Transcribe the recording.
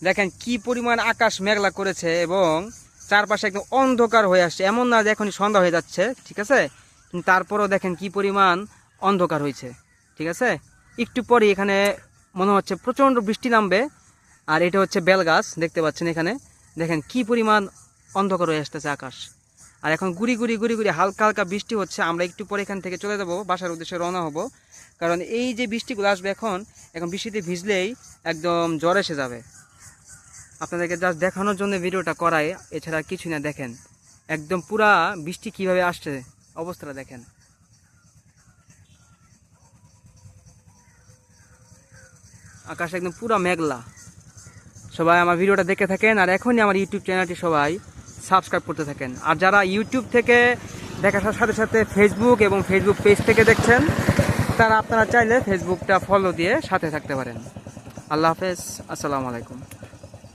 দেখেন কি পরিমাণ আকাশ মেঘলা করেছে এবং চারপাশে একদম অন্ধকার হয়ে আসছে। এমন না যে এখনই সন্ধ্যা হয়ে যাচ্ছে, ঠিক আছে, কিন্তু তারপরেও দেখেন কি পরিমাণ অন্ধকার হয়েছে, ঠিক আছে। একটু পরে এখানে মনে হচ্ছে প্রচণ্ড বৃষ্টি নামবে। আর এটা হচ্ছে বেলগাছ, দেখতে পাচ্ছেন এখানে। দেখেন কি পরিমাণ অন্ধকার হয়ে আসতেছে আকাশ। আর এখন গুড়ি গুড়ি গুড়ি গুড়ি হালকা হালকা বৃষ্টি হচ্ছে। আমরা একটু পরে এখান থেকে চলে যাবো, বাসার উদ্দেশ্যে রওনা হব। কারণ এই যে বৃষ্টিগুলো আসবে এখন বৃষ্টিতে ভিজলেই একদম জ্বর এসে যাবে। আপনাদেরকে জাস্ট দেখানোর জন্য ভিডিওটা করাই, এছাড়া কিছু না। দেখেন একদম পুরা বৃষ্টি কিভাবে আসছে, অবস্থাটা দেখেন। আকাশ একদম পুরা মেঘলা। সবাই আমার ভিডিওটা দেখে থাকেন আর এখনই আমার ইউটিউব চ্যানেলটি সবাই সাবস্ক্রাইব করতে থাকেন। আর যারা ইউটিউব থেকে দেখার সাথে সাথে ফেসবুক এবং ফেসবুক পেজ থেকে দেখছেন, তারা আপনারা চাইলে ফেসবুকটা ফলো দিয়ে সাথে থাকতে পারেন। আল্লাহ হাফেজ, আসসালামু আলাইকুম।